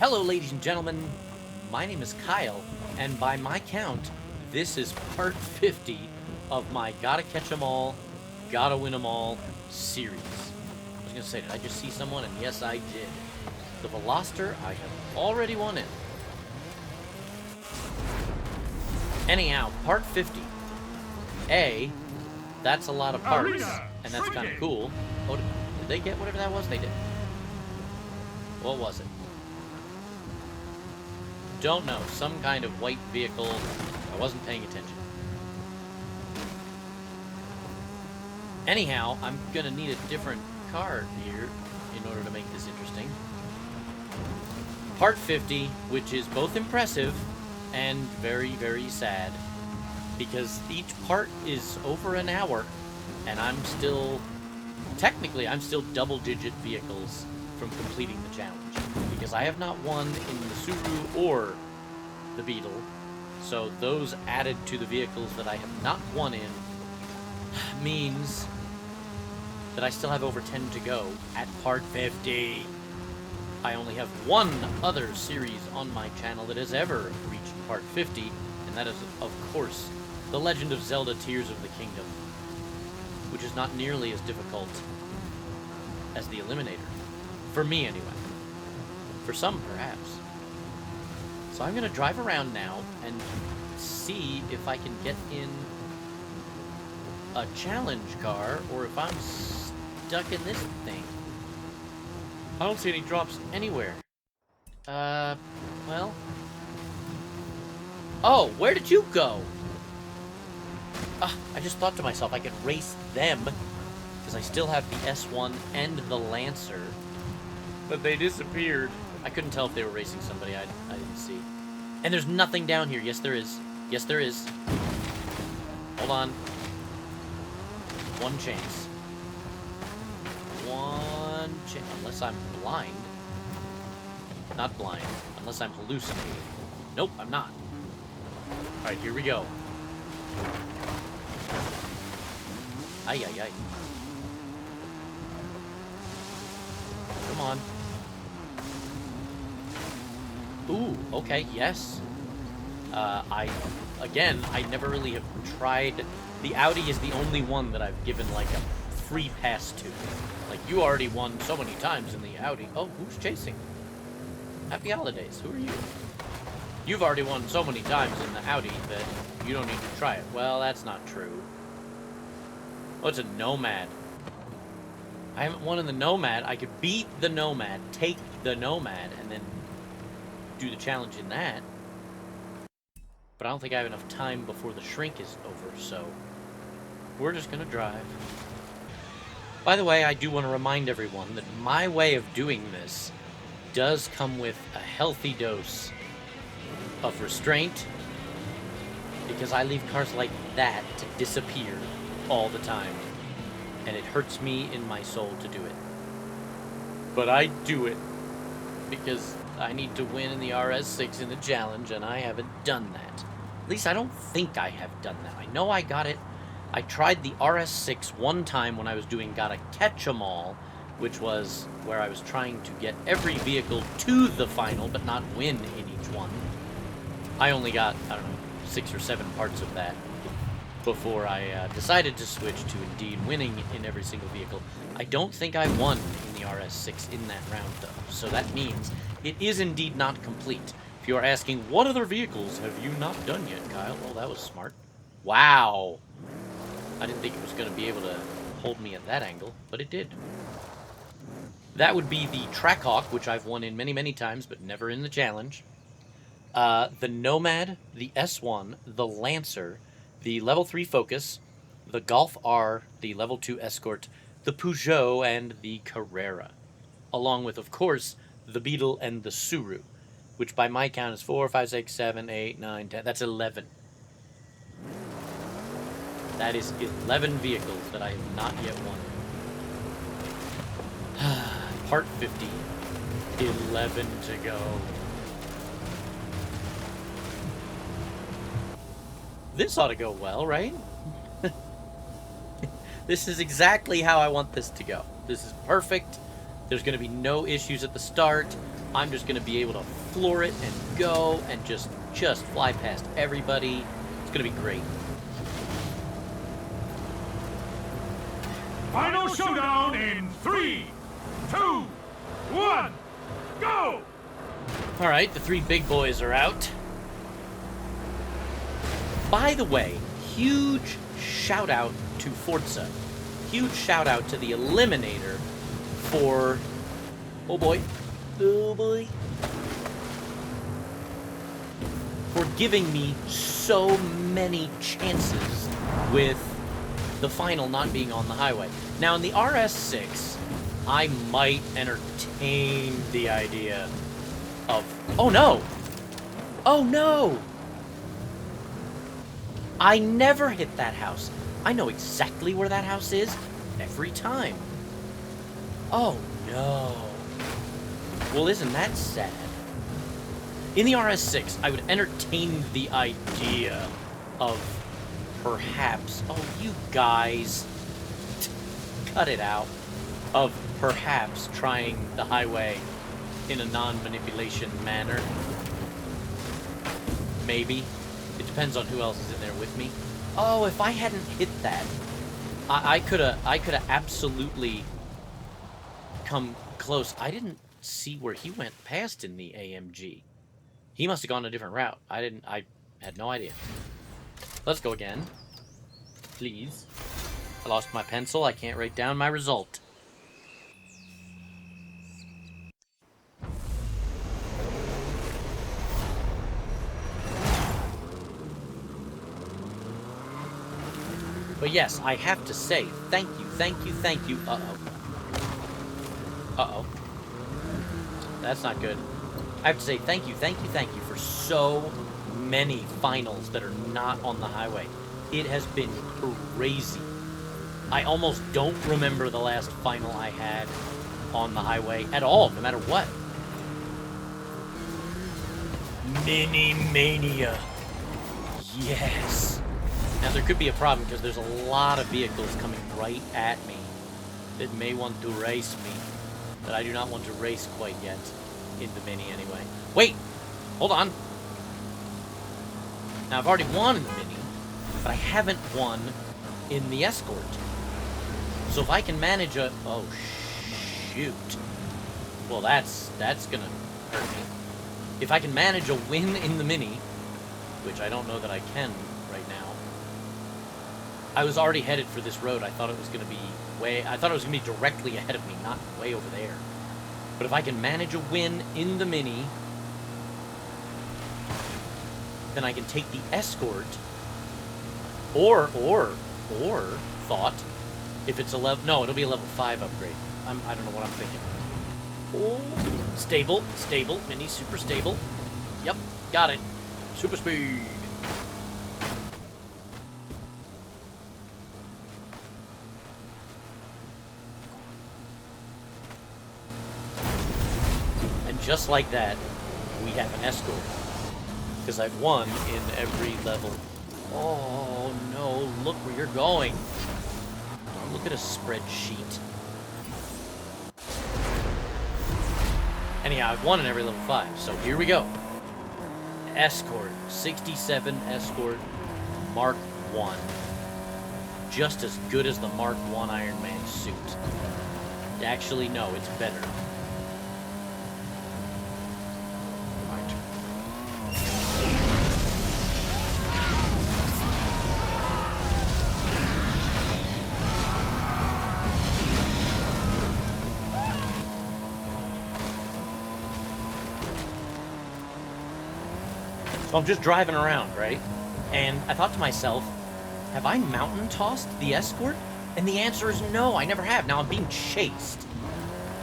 Hello, ladies and gentlemen. My name is Kyle, and by my count, this is part 50 of my Gotta Catch 'em All, Gotta Win 'em All series. I was gonna say, did I just see someone? And yes, I did. The Veloster I have already won in. Anyhow, part 50. That's a lot of parts, and that's kind of cool. Oh, did they get whatever that was? They did. What was it? Don't know. Some kind of white vehicle. I wasn't paying attention. Anyhow, I'm gonna need a different card here in order to make this interesting. Part 50, which is both impressive and very, very sad, because each part is over an hour, and I'm still double-digit vehicles from completing the challenge, because I have not won in the Subaru or the Beetle, so those added to the vehicles that I have not won in means that I still have over 10 to go at part 50. I only have one other series on my channel that has ever reached part 50, and that is, of course, The Legend of Zelda Tears of the Kingdom, which is not nearly as difficult as the Eliminator. For me, anyway. For some, perhaps. So I'm going to drive around now and see if I can get in a challenge car, or if I'm stuck in this thing. I don't see any drops anywhere. Well. Oh, where did you go? I just thought to myself I could race them, because I still have the S1 and the Lancer. But they disappeared. I couldn't tell if they were racing somebody. I didn't see. And there's nothing down here. Yes, there is. Yes, there is. Hold on. One chance. One chance. Unless I'm blind. Not blind. Unless I'm hallucinating. Nope, I'm not. Alright, here we go. Ay, ay, ay. Come on. Ooh, okay, yes. I never really have tried. The Audi is the only one that I've given, like, a free pass to. Like, you already won so many times in the Audi. Oh, who's chasing? Happy holidays. Who are you? You've already won so many times in the Audi that you don't need to try it. Well, that's not true. Oh, it's a Nomad. I haven't won in the Nomad. I could beat the Nomad, take the Nomad, and then do the challenge in that. But I don't think I have enough time before the shrink is over, so we're just gonna drive. By the way, I do want to remind everyone that my way of doing this does come with a healthy dose of restraint, because I leave cars like that to disappear all the time, and it hurts me in my soul to do it. But I do it because I need to win in the RS6 in the challenge, and I haven't done that. At least I don't think I have done that. I know I got it. I tried the RS6 one time when I was doing Gotta Catch 'em All, which was where I was trying to get every vehicle to the final, but not win in each one. I only got, I don't know, 6 or 7 parts of that before I decided to switch to indeed winning in every single vehicle. I don't think I won in the RS6 in that round, though, so that means it is indeed not complete. If you are asking, what other vehicles have you not done yet, Kyle? Well, that was smart. Wow! I didn't think it was going to be able to hold me at that angle, but it did. That would be the Trackhawk, which I've won in many, many times, but never in the challenge. The Nomad, the S1, the Lancer, the Level 3 Focus, the Golf R, the Level 2 Escort, the Peugeot, and the Carrera. Along with, of course, the Beetle and the Subaru, which by my count is 4, 5, 6, 7, 8, 9, 10. That's 11. That is 11 vehicles that I have not yet won. Part 50. 11 to go. This ought to go well, right? This is exactly how I want this to go. This is perfect. There's going to be no issues at the start. I'm just going to be able to floor it and go and just fly past everybody. It's going to be great. Final showdown in 3, 2, 1, go! All right, the 3 big boys are out. By the way, huge shout out to Forza. Huge shout out to the Eliminator for... Oh boy. Oh boy. For giving me so many chances with the final not being on the highway. Now, in the RS6, I might entertain the idea of... Oh no! Oh no! I never hit that house. I know exactly where that house is every time. Oh no. Well, isn't that sad? In the RS6, I would entertain the idea of perhaps... Oh, you guys. Cut it out. Of perhaps trying the highway in a non-manipulation manner. Maybe. It depends on who else is in there with me. Oh, if I hadn't hit that, I could have absolutely come close. I didn't see where he went past in the AMG. He must have gone a different route. I had no idea. Let's go again. Please. I lost my pencil. I can't write down my result. But yes, I have to say, thank you, thank you, thank you. Uh-oh. Uh-oh. That's not good. I have to say thank you, thank you, thank you for so many finals that are not on the highway. It has been crazy. I almost don't remember the last final I had on the highway at all, no matter what. Mini Mania. Yes. Now, there could be a problem because there's a lot of vehicles coming right at me that may want to race me, but I do not want to race quite yet, in the Mini anyway. Wait! Hold on! Now, I've already won in the Mini, but I haven't won in the Escort. So if I can manage a... Oh, shoot. Well, that's gonna hurt me. If I can manage a win in the Mini, which I don't know that I can right now, I was already headed for this road. I thought it was going to be I thought it was going to be directly ahead of me, not way over there. But if I can manage a win in the Mini, then I can take the Escort, or thought, if it's a level, no, it'll be a level 5 upgrade. I don't know what I'm thinking. Oh, stable, Mini, super stable. Yep, got it. Super speed. Just like that, we have an Escort. Because I've won in every level. Oh, no. Look where you're going. Don't look at a spreadsheet. Anyhow, I've won in every level 5. So here we go. Escort. 67 Escort Mark 1. Just as good as the Mark 1 Iron Man suit. Actually, no, it's better. So I'm just driving around, right? And I thought to myself, have I mountain tossed the Escort? And the answer is no, I never have. Now I'm being chased.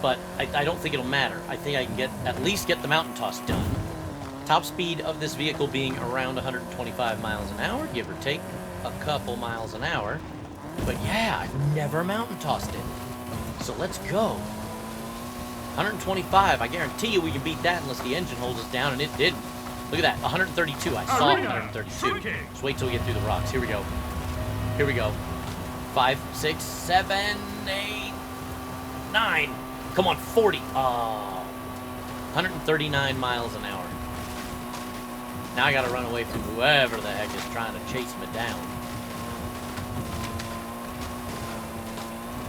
But I don't think it'll matter. I think I can at least get the mountain toss done. Top speed of this vehicle being around 125 miles an hour, give or take a couple miles an hour. But yeah, I've never mountain tossed it. So let's go. 125, I guarantee you we can beat that unless the engine holds us down, and it didn't. Look at that, 132. I saw 132. Just wait till we get through the rocks. Here we go. Here we go. 5, 6, 7, 8, 9. Come on, 40. Oh, 139 miles an hour. Now I gotta run away from whoever the heck is trying to chase me down.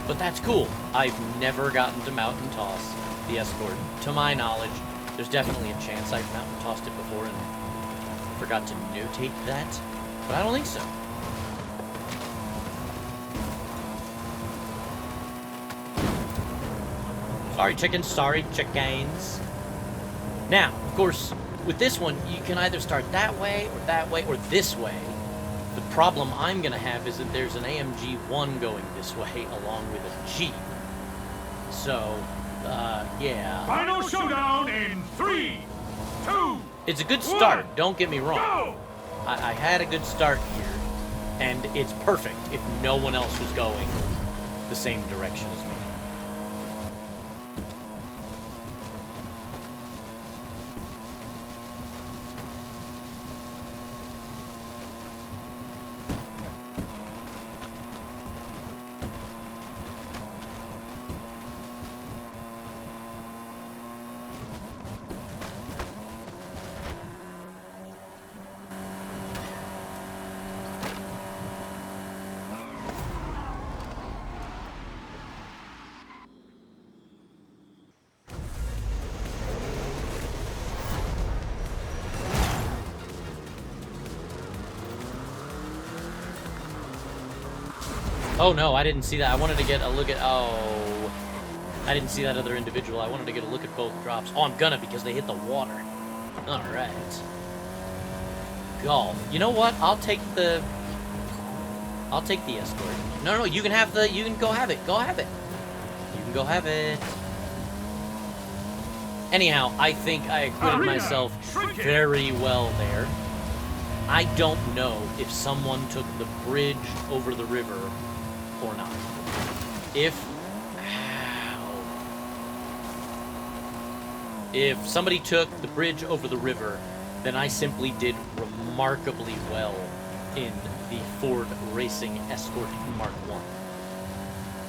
But that's cool. I've never gotten to mountain toss the Escort. To my knowledge, there's definitely a chance I've mountain tossed it before and forgot to notate that, but I don't think so. Sorry, chickens. Sorry, chickens. Now, of course, with this one, you can either start that way, or this way. The problem I'm going to have is that there's an AMG 1 going this way, along with a Jeep. So, yeah. Final showdown in 3, 2, It's a good start, 1, don't get me wrong. go! I had a good start here, and it's perfect if no one else was going the same direction as me. Oh no, I didn't see that. I wanted to get a look at... Oh. I didn't see that other individual. I wanted to get a look at both drops. Oh, I'm gonna because they hit the water. Alright. Golf. You know what? I'll take the Escort. No, you can have the... You can go have it. Go have it. You can go have it. Anyhow, I think I acquitted myself very well there. I don't know if someone took the bridge over the river or not. If somebody took the bridge over the river, then I simply did remarkably well in the Ford Racing Escort Mark I.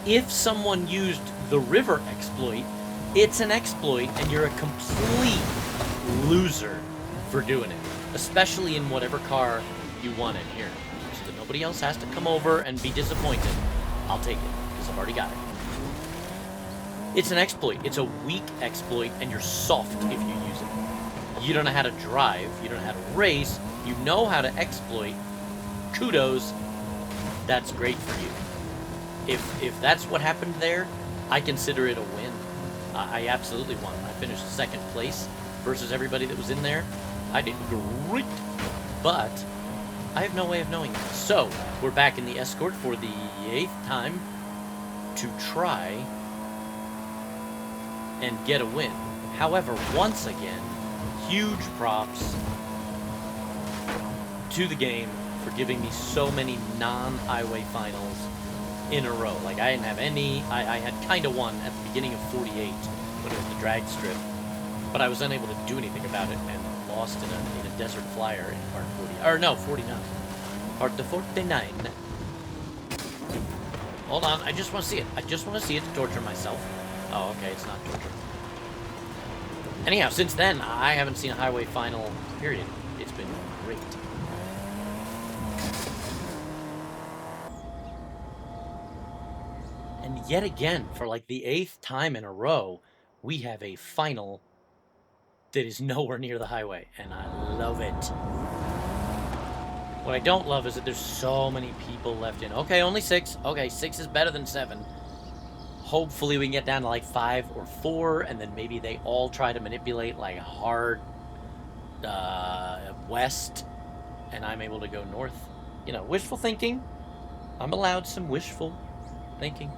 If someone used the river exploit, it's an exploit and you're a complete loser for doing it. Especially in whatever car you want in here. So that nobody else has to come over and be disappointed. I'll take it, because I've already got it. It's an exploit. It's a weak exploit, and you're soft if you use it. You don't know how to drive. You don't know how to race. You know how to exploit. Kudos. That's great for you. If that's what happened there, I consider it a win. I absolutely won. I finished second place versus everybody that was in there. I did great, but I have no way of knowing that. So, we're back in the Escort for the 8th time to try and get a win. However, once again, huge props to the game for giving me so many non-highway finals in a row. Like, I didn't have any. I had kind of one at the beginning of 48 when it was the drag strip, but I was unable to do anything about it and lost in a desert flyer in part 40. Or no, 49. Part 49. Hold on, I just want to see it. I just want to see it to torture myself. Oh, okay, it's not torture. Anyhow, since then, I haven't seen a highway final, period. It's been great. And yet again, for like the 8th time in a row, we have a final that is nowhere near the highway, and I love it. What I don't love is that there's so many people left in. Okay, only 6. Okay, 6 is better than 7. Hopefully we can get down to like 5 or 4, and then maybe they all try to manipulate like hard west, and I'm able to go north. You know, wishful thinking. I'm allowed some wishful thinking.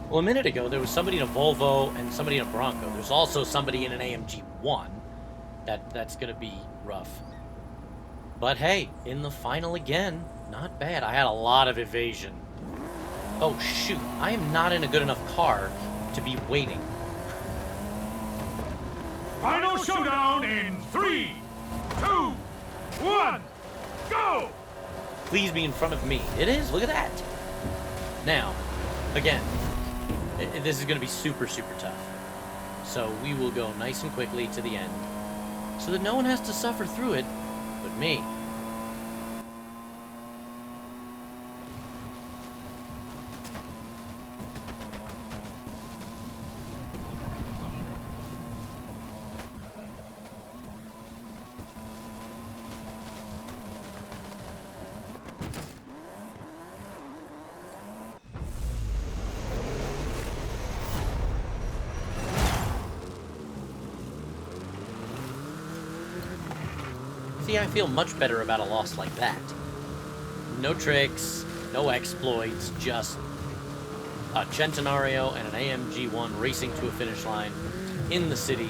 Well, a minute ago, there was somebody in a Volvo and somebody in a Bronco. There's also somebody in an AMG 1. That's going to be rough. But hey, in the final again, not bad. I had a lot of evasion. Oh, shoot. I am not in a good enough car to be waiting. Final showdown in 3, 2, 1, go! Please be in front of me. It is. Look at that. Now, again, this is going to be super, super tough. So we will go nice and quickly to the end, so that no one has to suffer through it but me. See, I feel much better about a loss like that. No tricks, no exploits, just a Centenario and an AMG-1 racing to a finish line in the city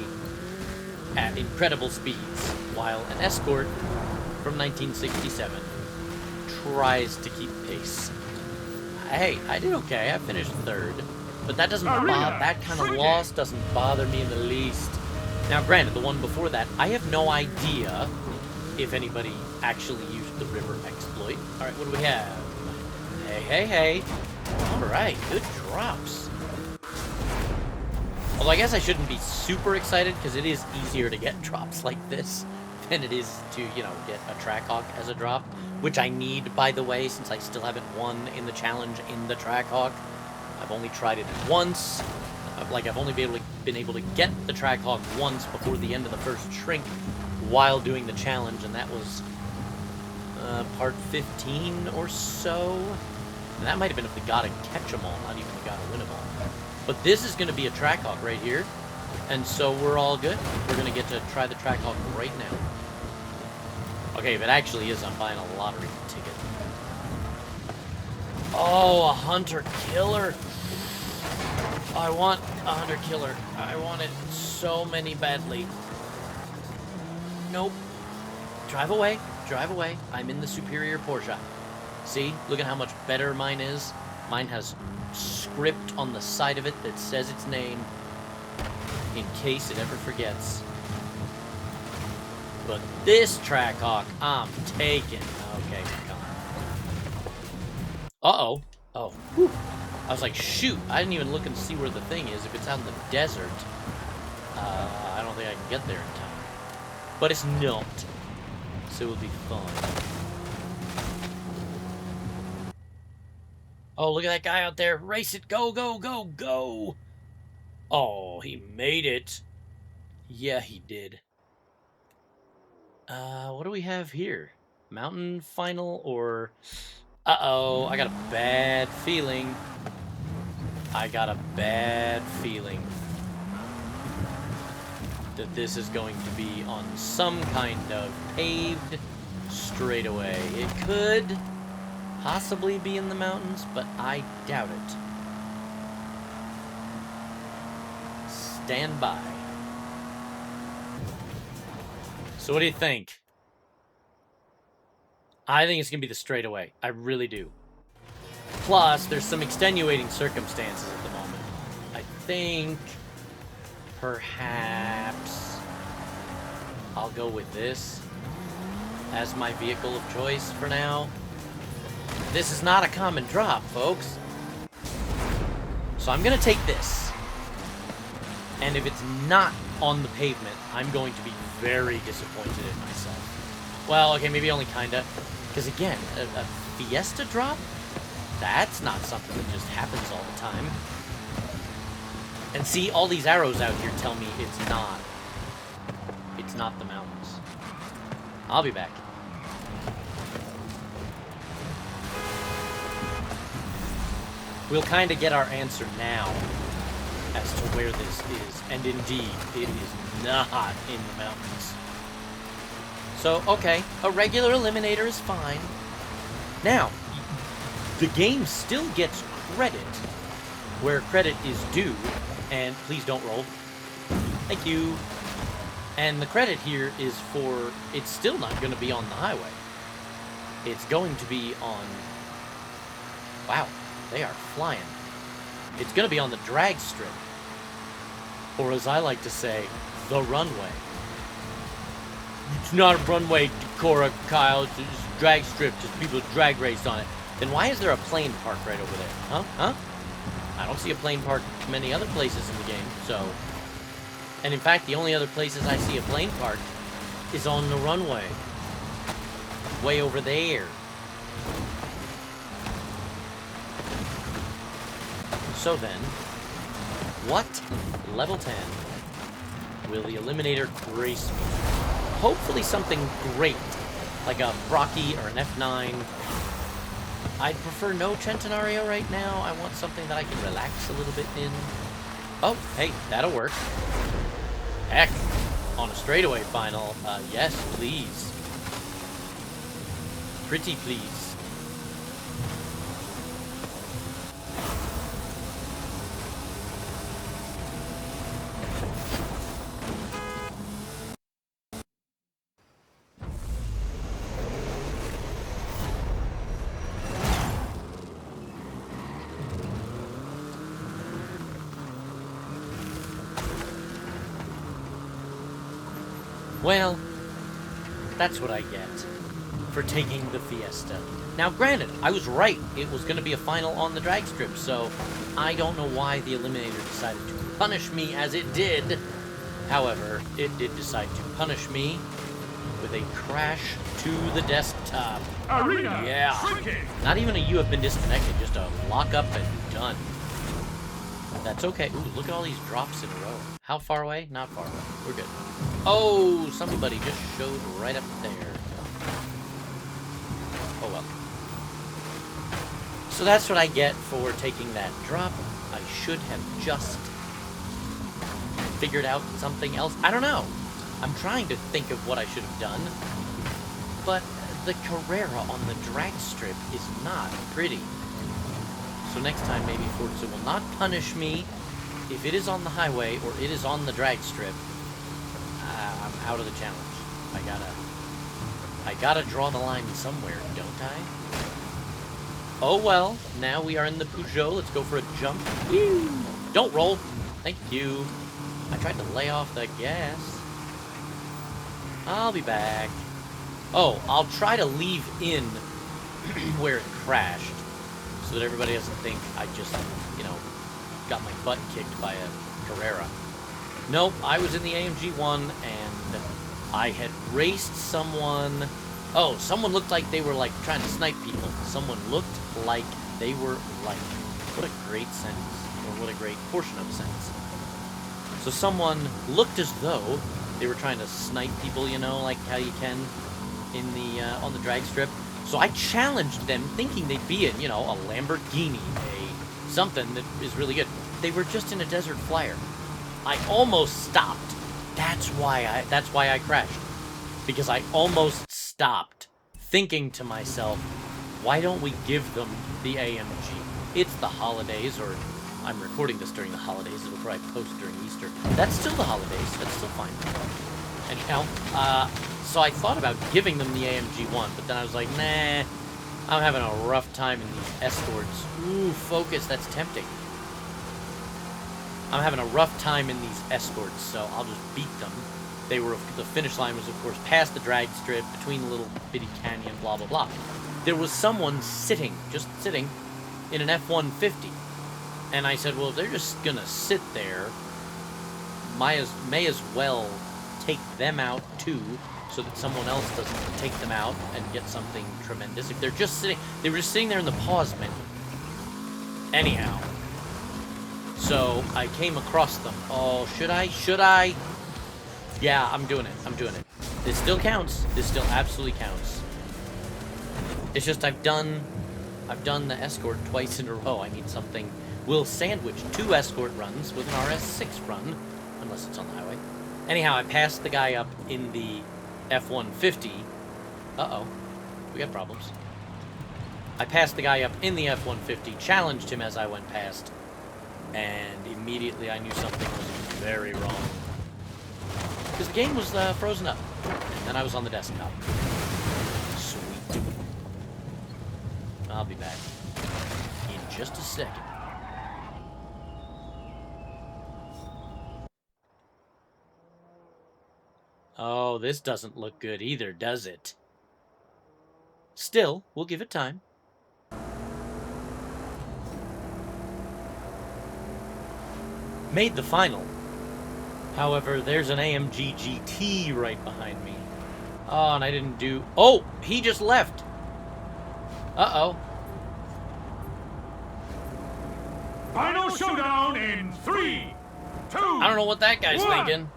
at incredible speeds, while an Escort from 1967 tries to keep pace. Hey, I did okay. I finished third, but that doesn't that kind of loss doesn't bother me in the least. Now, granted, the one before that, I have no idea if anybody actually used the river exploit. All right, what do we have? Hey, hey, hey. All right, good drops. Although I guess I shouldn't be super excited, because it is easier to get drops like this than it is to, you know, get a Trackhawk as a drop, which I need, by the way, since I still haven't won in the challenge in the Trackhawk. I've only tried it once. Like, I've only been able to get the Trackhawk once before the end of the first shrink while doing the challenge, and that was part 15 or so. And that might have been if we got to catch them all, not even if we got to win them all. But this is going to be a Trackhawk right here, and so we're all good. We're going to get to try the Trackhawk right now. Okay, if it actually is, I'm buying a lottery ticket. Oh, a hunter killer. I want a hunter killer. I want it so many badly. Nope. Drive away. Drive away. I'm in the superior Porsche. See? Look at how much better mine is. Mine has script on the side of it that says its name in case it ever forgets. But this Trackhawk, I'm taking. Okay, come on. Uh-oh. Oh. Whew. I was like, shoot. I didn't even look and see where the thing is. If it's out in the desert, I don't think I can get there in time. But it's not, so it'll be fun. Oh, look at that guy out there. Race it. Go, go, go, go. Oh, he made it. Yeah, he did. What do we have here? Mountain final or... Uh-oh, I got a bad feeling. I got a bad feeling that this is going to be on some kind of paved straightaway. It could possibly be in the mountains, but I doubt it. Stand by. So what do you think? I think it's going to be the straightaway. I really do. Plus, there's some extenuating circumstances at the moment. I think... perhaps I'll go with this as my vehicle of choice for now. This is not a common drop, folks. So I'm going to take this. And if it's not on the pavement, I'm going to be very disappointed in myself. Well, okay, maybe only kinda. Because again, a Fiesta drop? That's not something that just happens all the time. And see, all these arrows out here tell me it's not. It's not the mountains. I'll be back. We'll kind of get our answer now as to where this is. And indeed, it is not in the mountains. So, okay, a regular Eliminator is fine. Now, the game still gets credit where credit is due. And please don't roll. Thank you. And the credit here is for... it's still not going to be on the highway. It's going to be on... wow, they are flying. It's going to be on the drag strip. Or as I like to say, the runway. It's not a runway, Cora, Kyle. It's a drag strip. Just people drag race on it. Then why is there a plane parked right over there? Huh? Huh? I don't see a plane park many other places in the game, so... And in fact, the only other places I see a plane park is on the runway. Way over there. So then, what level 10 will the Eliminator grace me? Hopefully something great, like a Rocky or an F9. I'd prefer no Centenario right now. I want something that I can relax a little bit in. Oh, hey, that'll work. Heck, on a straightaway final, yes, please. Pretty please. Well, that's what I get for taking the Fiesta. Now, granted, I was right. It was going to be a final on the drag strip, so I don't know why the Eliminator decided to punish me as it did. However, it did decide to punish me with a crash to the desktop. Arena. Yeah. Shrinking. Not even a you have been disconnected, just a lock up and done. That's okay. Ooh, look at all these drops in a row. How far away? Not far away. We're good. Oh, somebody just showed right up there. Oh well. So that's what I get for taking that drop. I should have just figured out something else. I don't know. I'm trying to think of what I should have done. But the Carrera on the drag strip is not pretty. So next time, maybe Forza will not punish me if it is on the highway or it is on the drag strip. I'm out of the challenge. I gotta draw the line somewhere, don't I? Oh well, now we are in the Peugeot. Let's go for a jump. Woo! Don't roll. Thank you. I tried to lay off the gas. I'll be back. Oh, I'll try to leave in where it crashed, so that everybody doesn't think I just, you know, got my butt kicked by a Carrera. Nope, I was in the AMG 1, and I had raced someone. Oh, someone looked like they were, like, trying to snipe people. Someone looked like they were, like, what a great sentence, or what a great portion of a sentence. So someone looked as though they were trying to snipe people, you know, like how you can in the, on the drag strip. So I challenged them, thinking they'd be in, you know, a Lamborghini, a something that is really good. They were just in a Desert Flyer. I almost stopped. That's why I crashed. Because I almost stopped, thinking to myself, why don't we give them the AMG? It's the holidays, or I'm recording this during the holidays. It'll probably post during Easter. That's still the holidays. That's still fine. Anyhow, so I thought about giving them the AMG 1, but then I was like, nah, I'm having a rough time in these Escorts. Ooh, Focus, that's tempting. I'm having a rough time in these Escorts, so I'll just beat them. They were, the finish line was, of course, past the drag strip, between the little bitty canyon, blah, blah, blah. There was someone sitting, just sitting, in an F-150. And I said, well, if they're just gonna sit there, may as well take them out, too, so that someone else doesn't take them out and get something tremendous. If they're just sitting, they were just sitting there in the pause menu. Anyhow. So, I came across them. Oh, should I? Should I? Yeah, I'm doing it. I'm doing it. This still counts. This still absolutely counts. It's just I've done the Escort twice in a row. I need something. We'll sandwich 2 Escort runs with an RS6 run, unless it's on the highway. Anyhow, I passed the guy up in the F-150. Uh-oh. We got problems. I passed the guy up in the F-150, challenged him as I went past, and immediately I knew something was very wrong. Because the game was frozen up, and then I was on the desktop. Sweet. I'll be back in just a second. Oh, this doesn't look good either, does it? Still, we'll give it time. made the final. However, there's an AMG GT right behind me. Oh, and I didn't do... Oh, he just left. Uh-oh. Final showdown in 3, 2, I don't know what that guy's 1, thinking.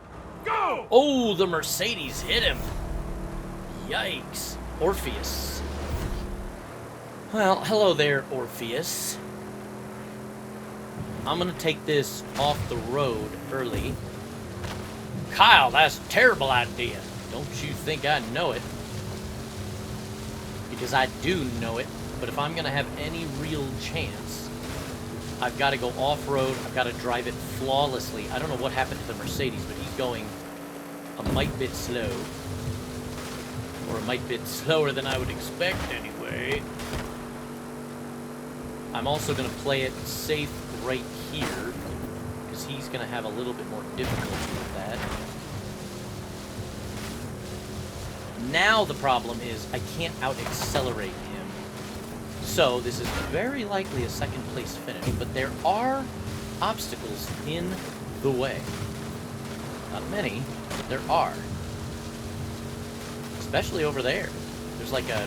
Go! Oh, the Mercedes hit him. Yikes. Orpheus. Well, hello there, Orpheus. I'm gonna take this off the road early. Kyle, that's a terrible idea. Don't you think I know it? Because I do know it, but if I'm gonna have any real chance, I've got to go off-road, I've got to drive it flawlessly. I don't know what happened to the Mercedes, but he's going a mite bit slow. Or a mite bit slower than I would expect, anyway. I'm also going to play it safe right here, because he's going to have a little bit more difficulty with that. Now the problem is I can't out-accelerate him. So this is very likely a second place finish, but there are obstacles in the way. Not many, but there are. Especially over there. There's like a,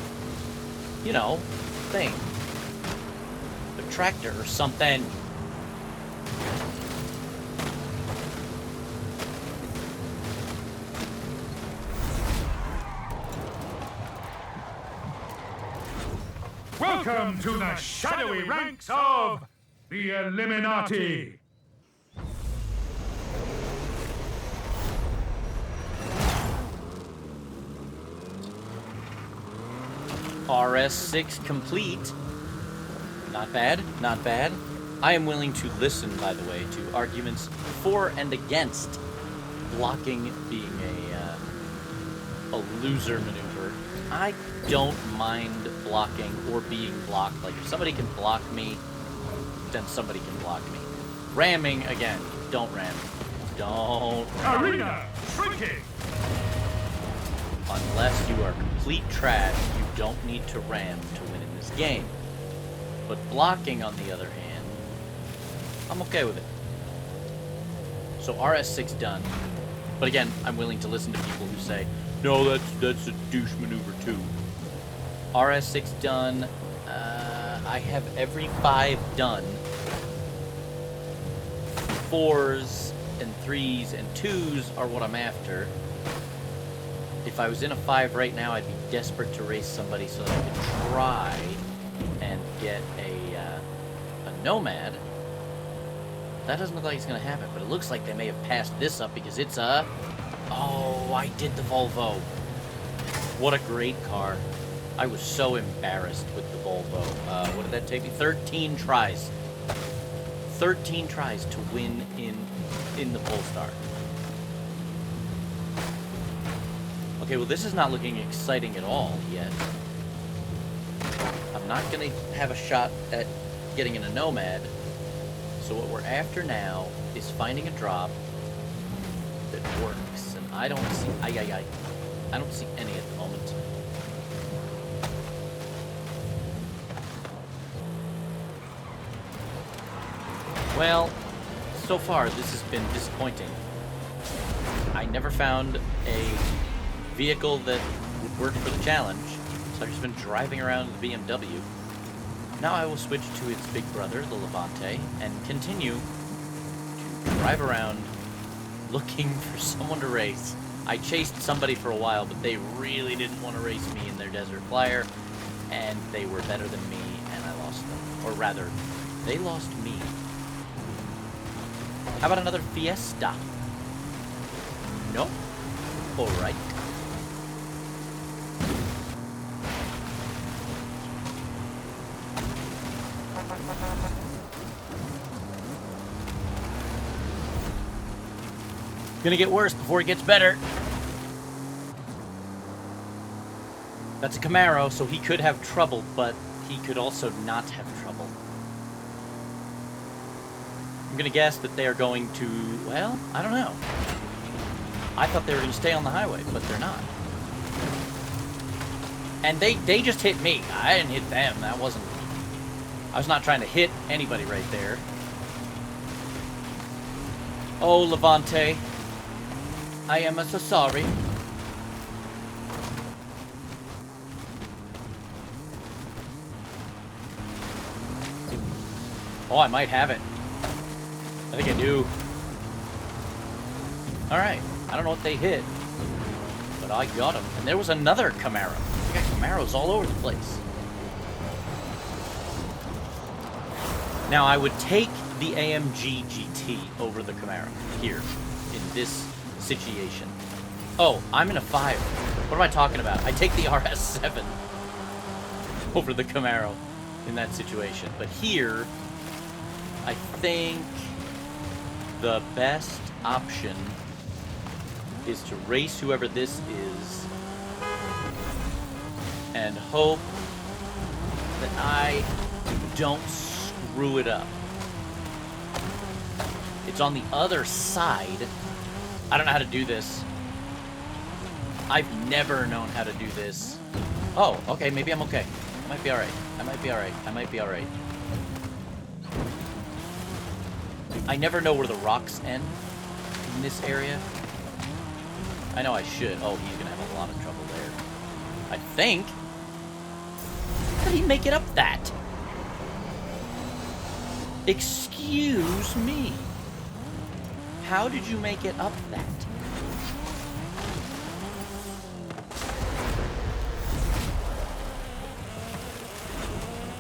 you know, thing. A tractor or something. Welcome to the shadowy ranks of the Illuminati. RS6 complete. Not bad, not bad. I am willing to listen, by the way, to arguments for and against blocking being a loser maneuver. I don't mind blocking or being blocked. Like, if somebody can block me, then somebody can block me. Ramming, again, don't ram me. Don't ram me. Arena shrinking. Unless you are complete trash, you don't need to ram to win in this game. But blocking, on the other hand, I'm okay with it. So RS6 done. But again, I'm willing to listen to people who say, no, that's a douche maneuver too. RS6 done. I have every 5 done. 4s and 3s and 2s are what I'm after. If I was in a 5 right now, I'd be desperate to race somebody so that I could try and get a Nomad. That doesn't look like it's going to happen, but it looks like they may have passed this up because it's a... Oh, I did the Volvo. What a great car. I was so embarrassed with the Volvo. What did that take me? 13 tries. 13 tries to win in the Polestar. Okay, well, this is not looking exciting at all yet. I'm not going to have a shot at getting in a Nomad. So what we're after now is finding a drop that works. And I don't see... I don't see any at the moment. Well, so far this has been disappointing. I never found a vehicle that would work for the challenge, so I've just been driving around the BMW. Now I will switch to its big brother, the Levante, and continue to drive around looking for someone to race. I chased somebody for a while, but they really didn't want to race me in their Desert Flyer, and they were better than me, and I lost them. Or rather, they lost me. How about another Fiesta? No? Alright. Gonna get worse before it gets better. That's a Camaro, so he could have trouble, but he could also not have trouble. I'm gonna guess that they are going to, well, I don't know. I thought they were gonna stay on the highway, but they're not. And they just hit me. I didn't hit them. That wasn't... I was not trying to hit anybody right there. Oh, Levante. I am so sorry. Oh, I might have it. I think I do. Alright. I don't know what they hit. But I got them. And there was another Camaro. I got Camaros all over the place. Now, I would take the AMG GT over the Camaro here in this situation. Oh, I'm in a 5. What am I talking about? I take the RS7 over the Camaro in that situation. But here, I think the best option is to race whoever this is and hope that I don't screw it up. It's on the other side. I don't know how to do this. I've never known how to do this. Oh, okay, maybe I'm okay. I might be alright. I might be alright. I might be alright. I never know where the rocks end in this area. I know I should. Oh, he's gonna have a lot of trouble there. I think. How did he make it up that? Excuse me. How did you make it up that?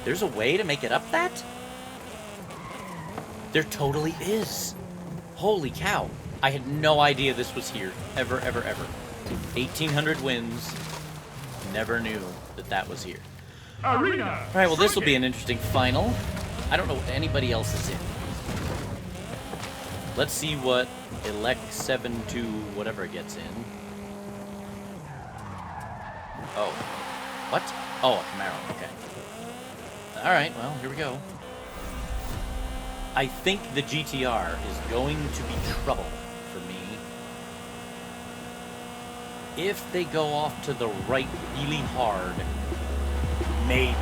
There's a way to make it up that? There totally is. Holy cow. I had no idea this was here. Ever, ever, ever. 1,800 wins. Never knew that that was here. Arena. Alright, well, this will be an interesting final. I don't know what anybody else is in. Let's see what Elect 7 to whatever gets in. Oh. What? Oh, a Camaro. Okay. Alright, well, here we go. I think the GTR is going to be trouble for me. If they go off to the right really hard, maybe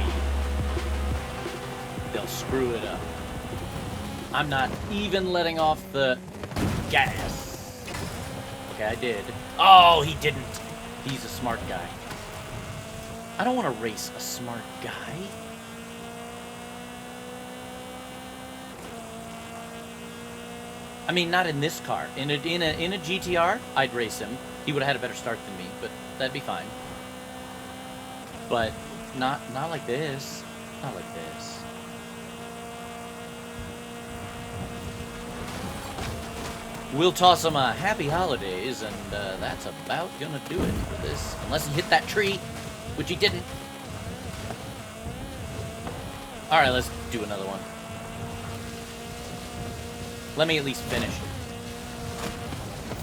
they'll screw it up. I'm not even letting off the gas. Okay, I did. Oh, he didn't. He's a smart guy. I don't want to race a smart guy. I mean, not in this car. In a GTR, I'd race him. He would have had a better start than me, but that'd be fine. But not like this. Not like this. We'll toss him a happy holidays, and that's about gonna do it for this. Unless he hit that tree, which he didn't. Alright, let's do another one. Let me at least finish.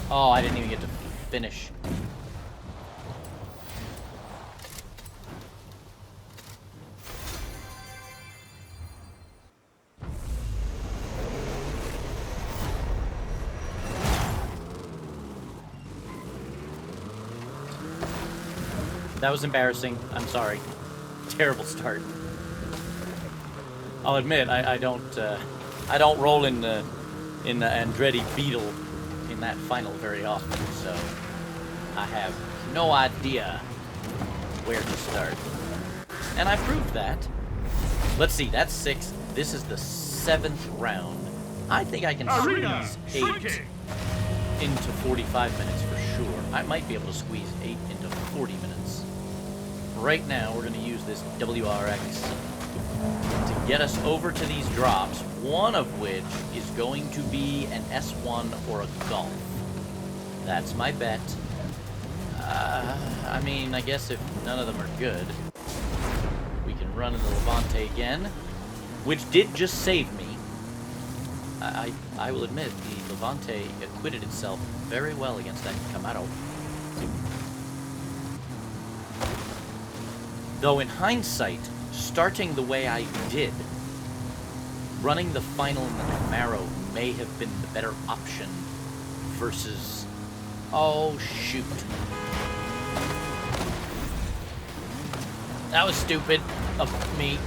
Oh, I didn't even get to finish. That was embarrassing. I'm sorry. Terrible start. I'll admit, I don't roll in the Andretti Beetle in that final very often, so I have no idea where to start. And I proved that. Let's see, that's 6. This is the 7th round. I think I can squeeze 8 into 45 minutes for sure. I might be able to squeeze 8 into 40 minutes. Right now, we're going to use this WRX to get us over to these drops, one of which is going to be an S1 or a Golf. That's my bet. I mean, I guess if none of them are good, we can run in the Levante again, which did just save me. I will admit, the Levante acquitted itself very well against that Camaro. Though in hindsight, starting the way I did, running the final in the Camaro may have been the better option versus... Oh, shoot. That was stupid of me.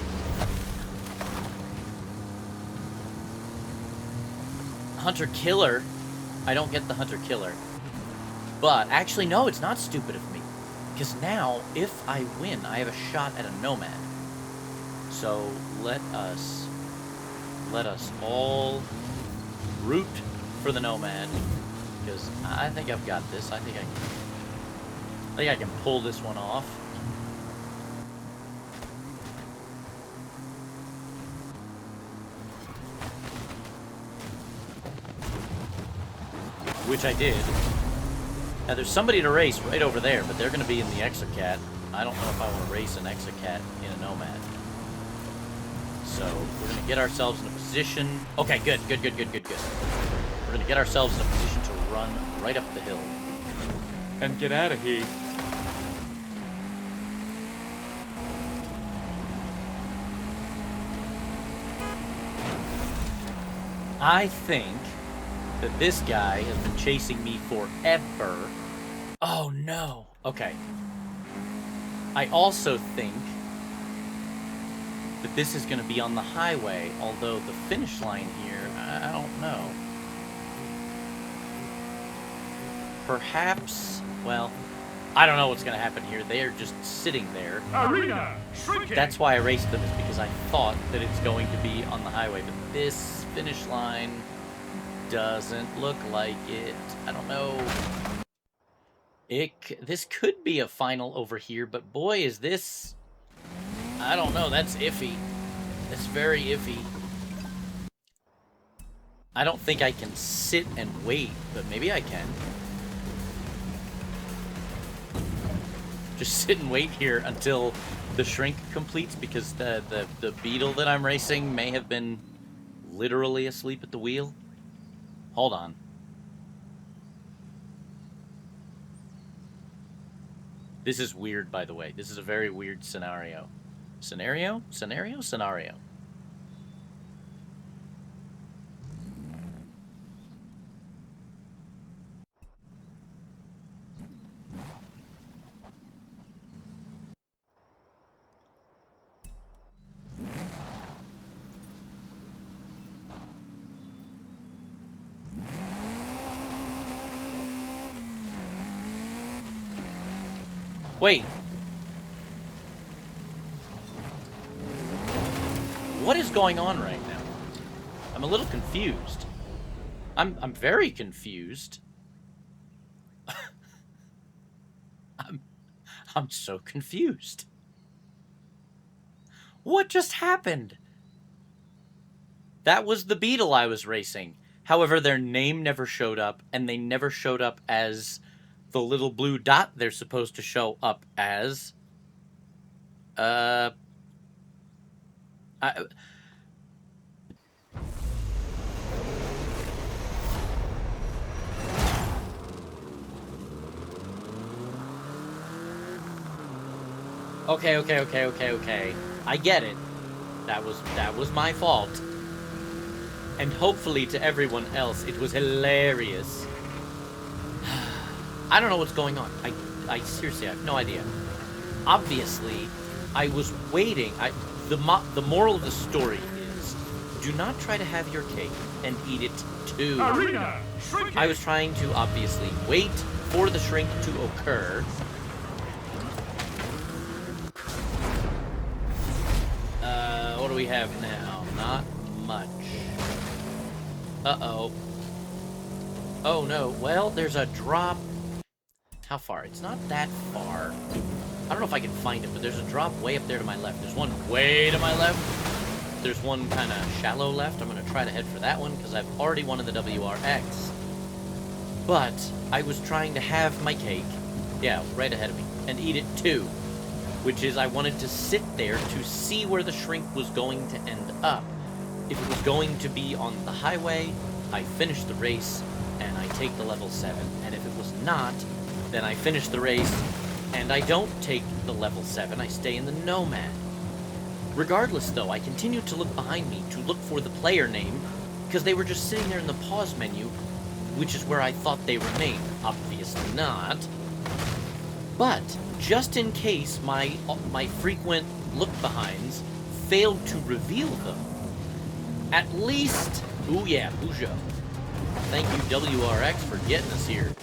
Hunter Killer I don't get the hunter-killer. But, actually, no, it's not stupid of me. Because now, if I win, I have a shot at a Nomad. So, let us all root for the Nomad. Because I think I've got this. I think I can pull this one off. Which I did. Now there's somebody to race right over there, but they're going to be in the Exocat. I don't know if I want to race an Exocat in a Nomad. So we're going to get ourselves in a position. Okay, good. We're going to get ourselves in a position to run right up the hill. And get out of here. I think that this guy has been chasing me forever. Oh no. Okay. I also think that this is going to be on the highway, although the finish line here, I don't know. Perhaps, well, I don't know what's going to happen here. They are just sitting there. Arena shrinking. That's why I raced them, is because I thought that it's going to be on the highway, but this finish line doesn't look like it. I don't know. This could be a final over here, but boy, is this... I don't know. That's iffy. That's very iffy. I don't think I can sit and wait, but maybe I can. Just sit and wait here until the shrink completes, because the Beetle that I'm racing may have been literally asleep at the wheel. Hold on. This is weird, by the way. This is a very weird scenario. Scenario? Wait. What is going on right now? I'm a little confused. I'm very confused. I'm so confused. What just happened? That was the Beetle I was racing. However, their name never showed up, and they never showed up as the little blue dot they're supposed to show up as. Okay. I get it. That was my fault. And hopefully to everyone else, it was hilarious. I don't know what's going on. I seriously have no idea. Obviously, I was waiting. The moral of the story is, do not try to have your cake and eat it too. Arena shrinking. I was trying to obviously wait for the shrink to occur. What do we have now? Not much. Uh-oh. Oh no. Well, there's a drop. How far? It's not that far. I don't know if I can find it, but there's a drop way up there to my left. There's one way to my left. There's one kind of shallow left. I'm going to try to head for that one because I've already won in the WRX. But I was trying to have my cake, yeah, right ahead of me, and eat it too. Which is, I wanted to sit there to see where the shrink was going to end up. If it was going to be on the highway, I finish the race, and I take the level 7. And if it was not, then I finish the race, and I don't take the level 7, I stay in the Nomad. Regardless, though, I continued to look behind me to look for the player name, because they were just sitting there in the pause menu, which is where I thought they remained. Obviously not. But, just in case my frequent look-behinds failed to reveal them, at least... Ooh yeah, Peugeot. Thank you, WRX, for getting us here.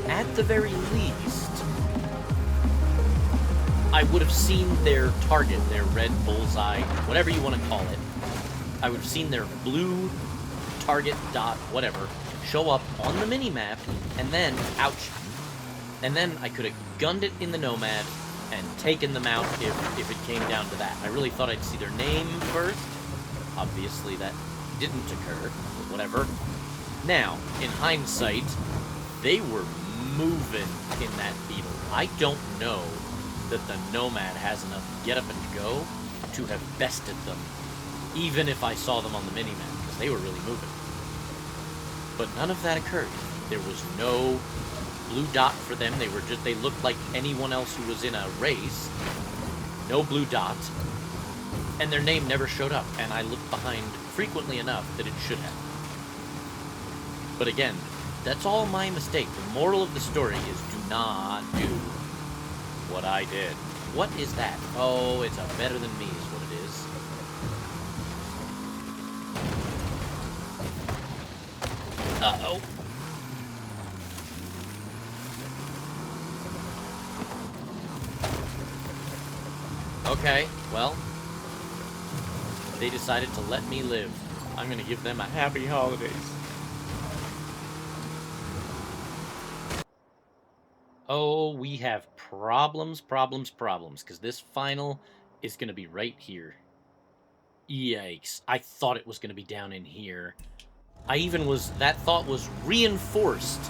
At the very least, I would have seen their target, their red bullseye, whatever you want to call it. I would have seen their blue target dot, whatever, show up on the mini-map, and then, ouch, and then I could have gunned it in the Nomad and taken them out if it came down to that. I really thought I'd see their name first. Obviously, that didn't occur, but whatever. Now, in hindsight, they were moving in that Beetle. I don't know that the Nomad has enough get up and go to have bested them, even if I saw them on the mini-map, because they were really moving. But none of that occurred. There was no blue dot for them. They looked like anyone else who was in a race. No blue dot. And their name never showed up, and I looked behind frequently enough that it should have. But again, that's all my mistake. The moral of the story is do not do what I did. What is that? Oh, it's a better than me is what it is. Uh-oh. Okay, well, they decided to let me live. I'm gonna give them a happy holidays. Oh, we have problems, because this final is gonna be right here. Yikes. I thought it was gonna be down in here. That thought was reinforced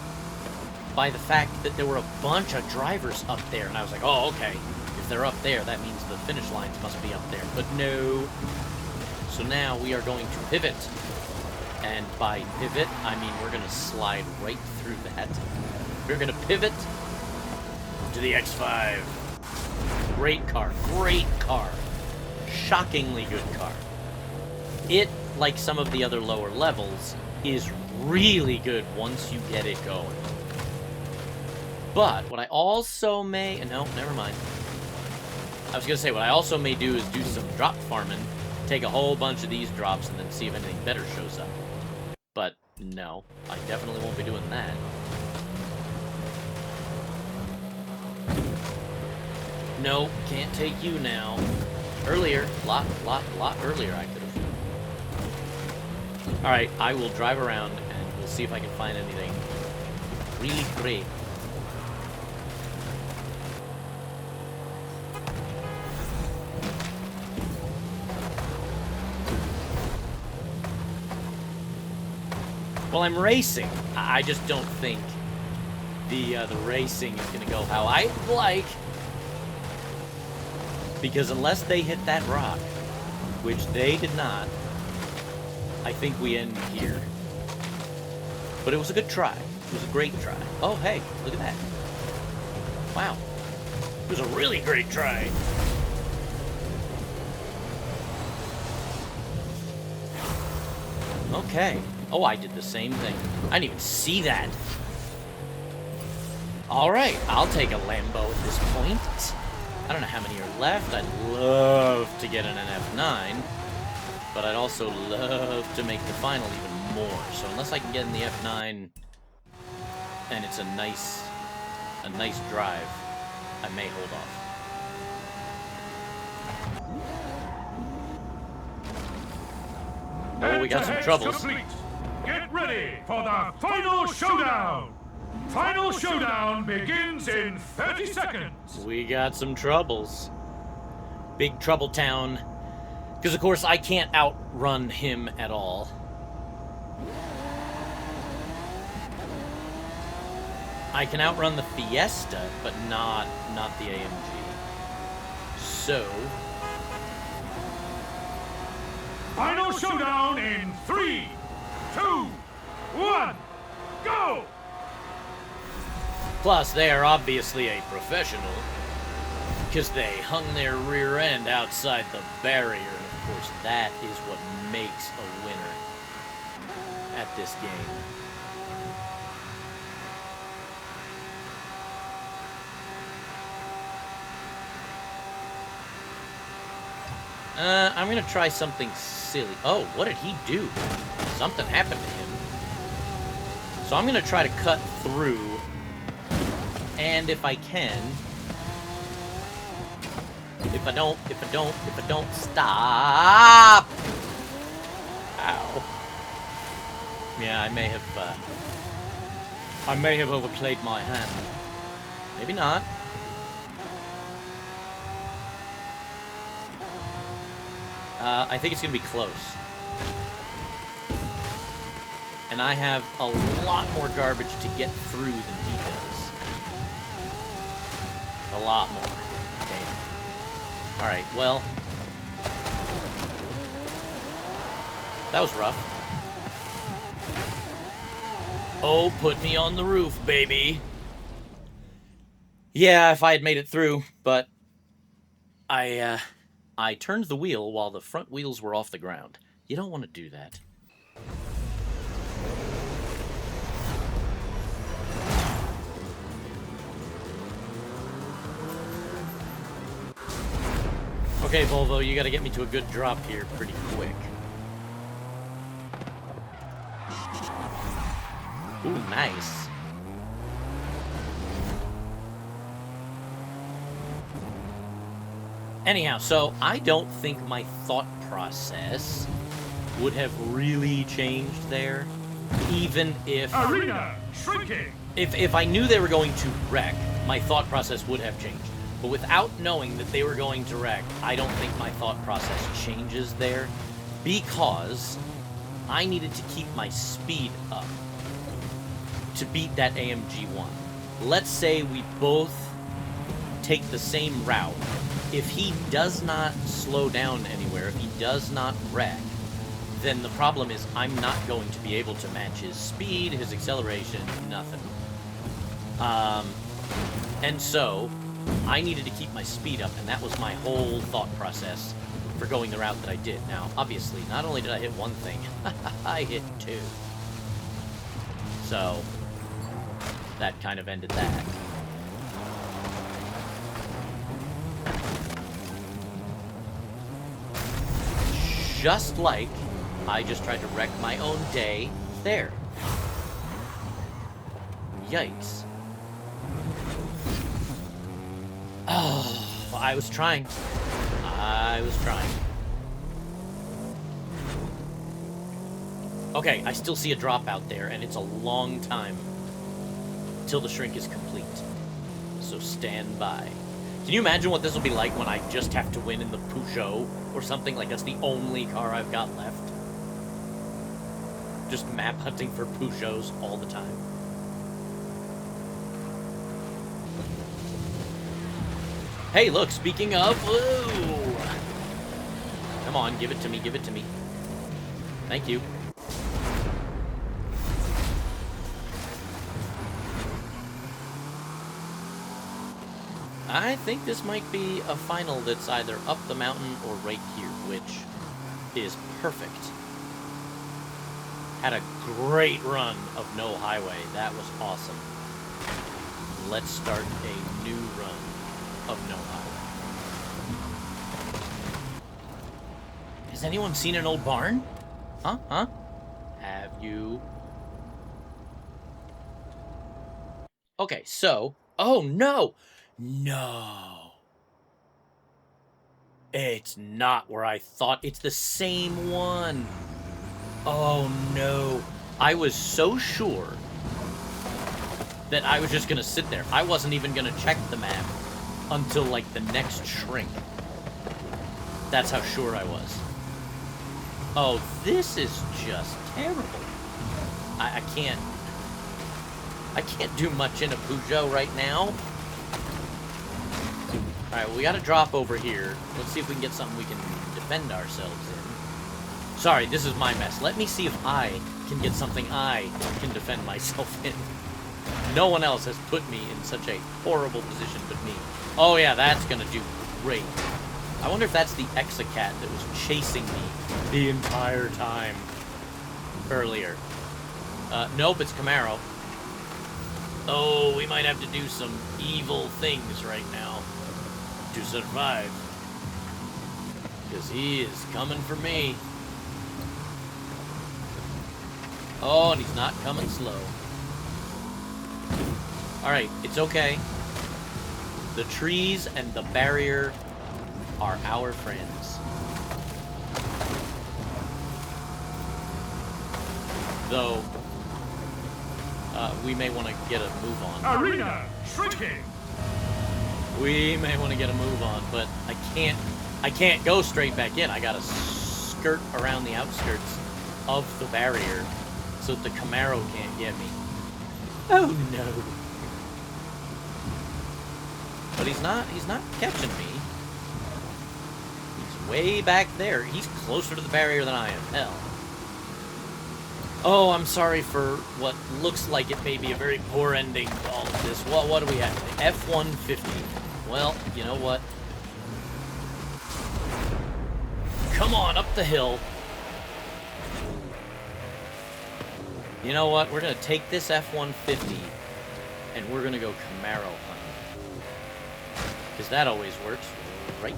by the fact that there were a bunch of drivers up there, and I was like, oh, okay. If they're up there, that means the finish lines must be up there. But no. So now we are going to pivot. And by pivot, I mean we're going to slide right through that. We're going to pivot to the X5. Great car. Great car. Shockingly good car. It, like some of the other lower levels, is really good once you get it going. But what I also may... No, never mind. I was going to say, what I also may do is do some drop farming, take a whole bunch of these drops, and then see if anything better shows up. But no, I definitely won't be doing that. No, can't take you now. Earlier, lot earlier I could have. Alright, I will drive around, and we'll see if I can find anything really great. Well, I'm racing. I just don't think the racing is going to go how I'd like. Because unless they hit that rock, which they did not, I think we end here. But it was a good try. It was a great try. Oh, hey, look at that. Wow. It was a really great try. Okay. Oh, I did the same thing. I didn't even see that. Alright, I'll take a Lambo at this point. I don't know how many are left. I'd love to get in an F9, but I'd also love to make the final even more. So unless I can get in the F9 and it's a nice drive, I may hold off. Oh, we got some troubles. Complete. Get ready for the final showdown! Final showdown begins in 30 seconds! We got some troubles. Big Trouble Town. Because, of course, I can't outrun him at all. I can outrun the Fiesta, but not the AMG. So... Final showdown in 3, 2, 1, go! Plus, they are obviously a professional, because they hung their rear end outside the barrier, and of course that is what makes a winner at this game. I'm going to try something silly. Oh, what did he do? Something happened to him. So I'm gonna try to cut through, and if I can, if I don't stop. Ow. Yeah, I may have overplayed my hand. Maybe not. I think it's gonna be close. And I have a lot more garbage to get through than he does. A lot more. Damn. Alright, well. That was rough. Oh, put me on the roof, baby. Yeah, if I had made it through, but I turned the wheel while the front wheels were off the ground. You don't want to do that. Okay, Volvo, you gotta get me to a good drop here pretty quick. Ooh, nice. Anyhow, so I don't think my thought process would have really changed there, even if... Arena shrinking! If I knew they were going to wreck, my thought process would have changed. But without knowing that they were going to wreck, I don't think my thought process changes there, because I needed to keep my speed up to beat that AMG 1. Let's say we both take the same route. If he does not slow down anywhere, if he does not wreck, then the problem is I'm not going to be able to match his speed, his acceleration, nothing. And so I needed to keep my speed up, and that was my whole thought process for going the route that I did. Now, obviously, not only did I hit one thing, I hit two. So that kind of ended that. Just like I just tried to wreck my own day there. Yikes. Oh, I was trying. I was trying. Okay, I still see a drop out there, and it's a long time till the shrink is complete. So stand by. Can you imagine what this will be like when I just have to win in the Peugeot or something? Like, that's the only car I've got left. Just map hunting for Peugeots all the time. Hey, look, speaking of... Whoa. Come on, give it to me, give it to me. Thank you. I think this might be a final that's either up the mountain or right here, which is perfect. Had a great run of no highway. That was awesome. Let's start a new run of no highway. Has anyone seen an old barn? Huh? Huh? Have you? Okay, so... Oh, no! No. It's not where I thought. It's the same one. Oh, no. I was so sure that I was just going to sit there. I wasn't even going to check the map until, like, the next shrink. That's how sure I was. Oh, this is just terrible. I can't do much in a Peugeot right now. Alright, well, we got to drop over here. Let's see if we can get something we can defend ourselves in. Sorry, this is my mess. Let me see if I can get something I can defend myself in. No one else has put me in such a horrible position but me. Oh yeah, that's gonna do great. I wonder if that's the Exacat that was chasing me the entire time earlier. Nope, it's Camaro. Oh, we might have to do some evil things right now to survive. Because he is coming for me. Oh, and he's not coming slow. Alright, it's okay. The trees and the barrier are our friends. Though, we may want to get a move on. Arena shrinking. We may want to get a move on, but I can't go straight back in. I gotta skirt around the outskirts of the barrier so that the Camaro can't get me. Oh no. But he's not catching me. He's way back there. He's closer to the barrier than I am. Hell. Oh, I'm sorry for what looks like it may be a very poor ending to all of this. What do we have? F-150. Well, you know what? Come on, up the hill. You know what? We're going to take this F-150 and we're going to go Camaro hunting. Because that always works, right?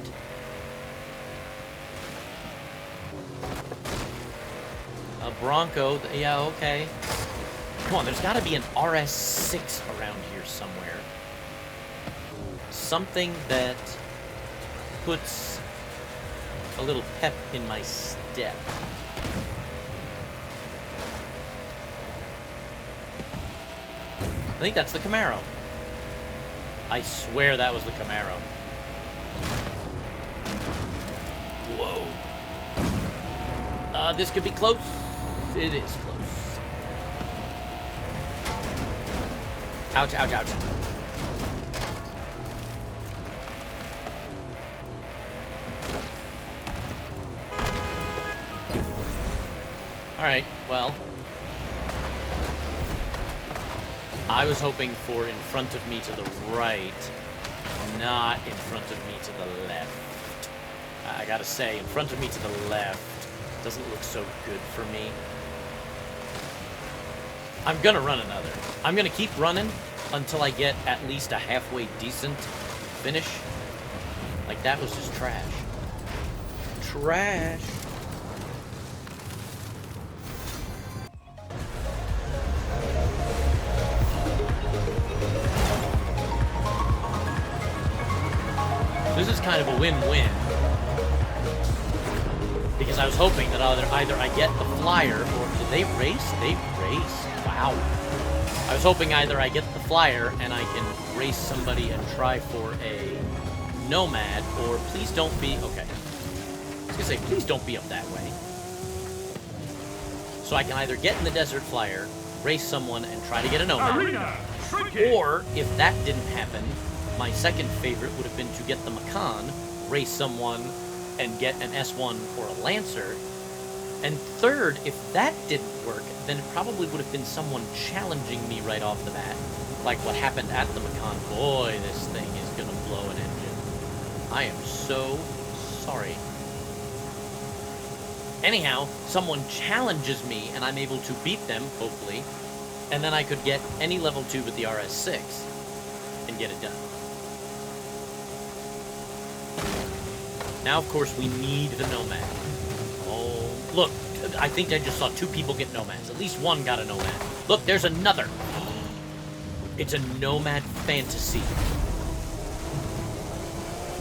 A Bronco, yeah, okay. Come on, there's got to be an RS6 around here somewhere. Something that puts a little pep in my step. I think that's the Camaro. I swear that was the Camaro. Whoa. This could be close. It is close. Ouch, ouch, ouch. Alright, well. I was hoping for in front of me to the right, not in front of me to the left. I gotta say, in front of me to the left doesn't look so good for me. I'm gonna run another. I'm gonna keep running until I get at least a halfway decent finish. Like, that was just trash. Trash. This is kind of a win-win. Because I was hoping that either I get the flyer, or did they race? They raced. Wow. I was hoping either I get the flyer and I can race somebody and try for a Nomad, or please don't be... Okay. I was going to say, please don't be up that way. So I can either get in the Desert Flyer, race someone, and try to get a Nomad. Or, if that didn't happen, my second favorite would have been to get the Macan, race someone, and get an S1 or a Lancer. And third, if that didn't work, then it probably would have been someone challenging me right off the bat. Like what happened at the Macan. Boy, this thing is gonna blow an engine. I am so sorry. Anyhow, someone challenges me, and I'm able to beat them, hopefully, and then I could get any level 2 with the RS6 and get it done. Now, of course, we need the Nomad. Oh, look, I think I just saw 2 people get Nomads. At least one got a Nomad. Look, there's another. It's a Nomad fantasy.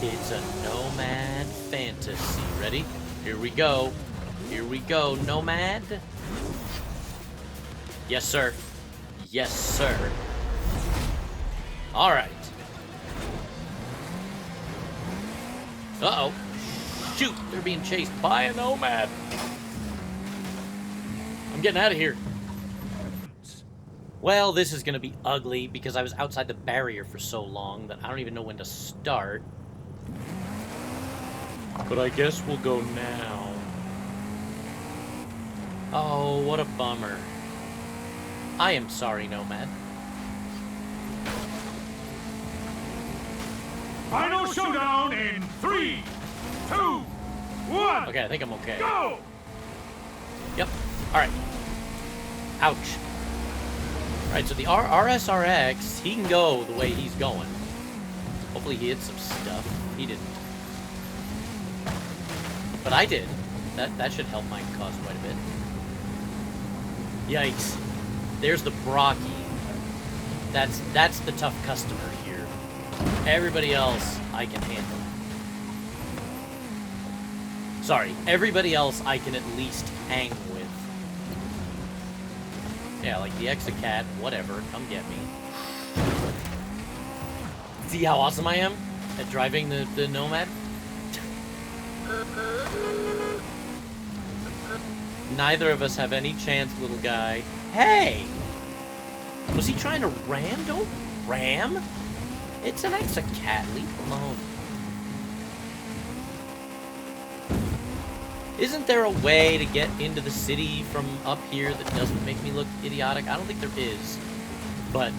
It's a Nomad fantasy. Ready? Here we go. Here we go, Nomad. Yes, sir. Yes, sir. All right. Uh-oh. Shoot, they're being chased by a Nomad. I'm getting out of here. Well, this is going to be ugly because I was outside the barrier for so long that I don't even know when to start. But I guess we'll go now. Oh, what a bummer. I am sorry, Nomad. Final showdown in 3, 2, 1. Okay, I think I'm okay. Go! Yep. Alright. Ouch. Alright, so the RSRX, he can go the way he's going. Hopefully he hit some stuff. He didn't. But I did. That should help my cause quite a bit. Yikes. There's the Brocky. That's the tough customer here. Everybody else I can handle. Sorry, everybody else I can at least hang with. Yeah, like the Exocat, whatever, come get me. See how awesome I am at driving the Nomad? Neither of us have any chance, little guy. Hey! Was he trying to ram? Don't ram! It's an Exocat, leave it alone. Isn't there a way to get into the city from up here that doesn't make me look idiotic? I don't think there is. But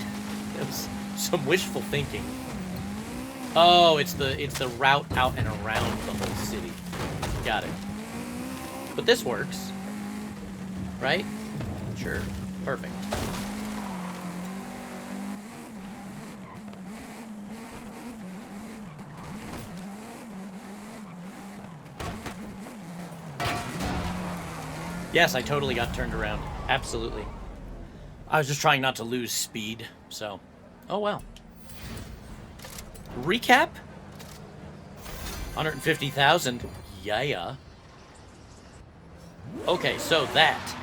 it was some wishful thinking. Oh, it's the route out and around the whole city. Got it. But this works. Right? Sure. Perfect. Yes, I totally got turned around. Absolutely. I was just trying not to lose speed, so... Oh, well. Recap? 150,000. Yeah. Okay, so that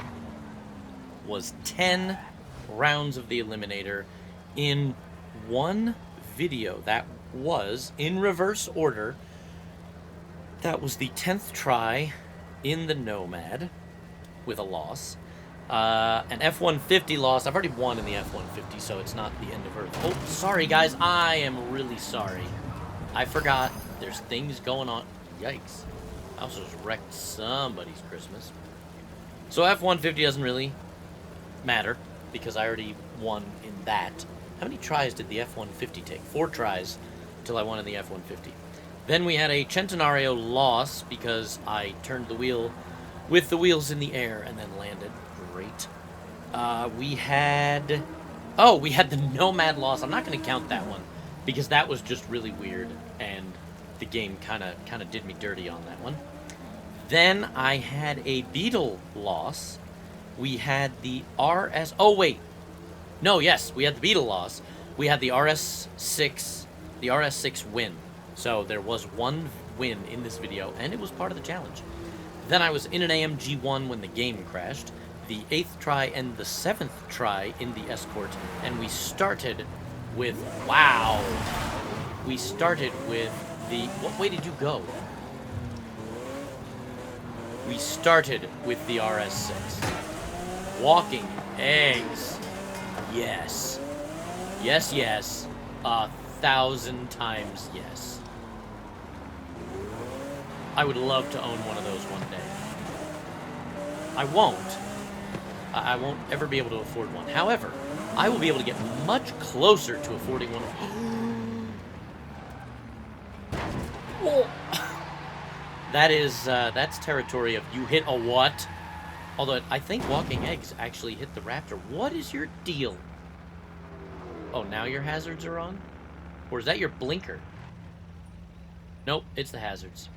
was 10 rounds of the Eliminator in one video. That was, in reverse order, that was the 10th try in the Nomad with a loss. An F-150 loss. I've already won in the F-150, so it's not the end of Earth. Oh, sorry, guys. I am really sorry. I forgot. There's things going on. Yikes. I also just wrecked somebody's Christmas. So F-150 doesn't really matter, because I already won in that. How many tries did the F-150 take? 4 tries until I won in the F-150. Then we had a Centenario loss, because I turned the wheel with the wheels in the air and then landed. Great. We had the Nomad loss. I'm not going to count that one, because that was just really weird, and the game kind of did me dirty on that one. Then I had a Beetle loss. We had the RS... Oh, wait. No, yes, we had the Beetle loss. We had the RS6 win. So there was one win in this video, and it was part of the challenge. Then I was in an AMG-1 when the game crashed, the 8th try and the 7th try in the Escort, and we started with... Wow! We started with the... What way did you go? We started with the RS6. Walking eggs. Yes. Yes, yes. 1,000 times yes. I would love to own one of those one day. I won't. I won't ever be able to afford one. However, I will be able to get much closer to affording one. Oh. That's territory of you hit a what? Although I think walking eggs actually hit the Raptor. What is your deal? Oh, now your hazards are on? Or is that your blinker? Nope, it's the hazards.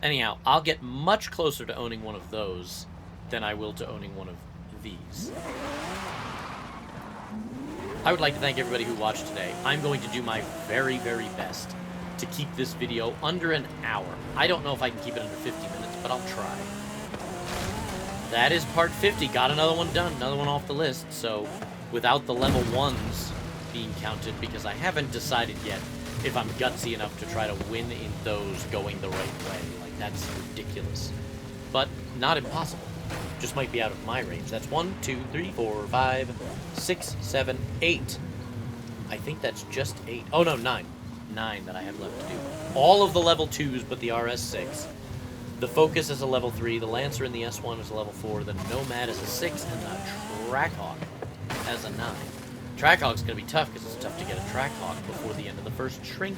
Anyhow, I'll get much closer to owning one of those than I will to owning one of these. I would like to thank everybody who watched today. I'm going to do my very, very best to keep this video under an hour. I don't know if I can keep it under 50 minutes, but I'll try. That is part 50. Got another one done, another one off the list, so without the level 1s being counted, because I haven't decided yet if I'm gutsy enough to try to win in those going the right way. Like, that's ridiculous. But not impossible. Just might be out of my range. That's 1, 2, 3, 4, 5, 6, 7, 8. I think that's just 8. Oh, no, 9. 9 that I have left to do. All of the level 2s but the RS6. The Focus is a level 3. The Lancer in the S1 is a level 4. The Nomad is a 6. And the Trackhawk as a 9. Trackhawk's going to be tough because it's tough to get a Trackhawk before the end of the first shrink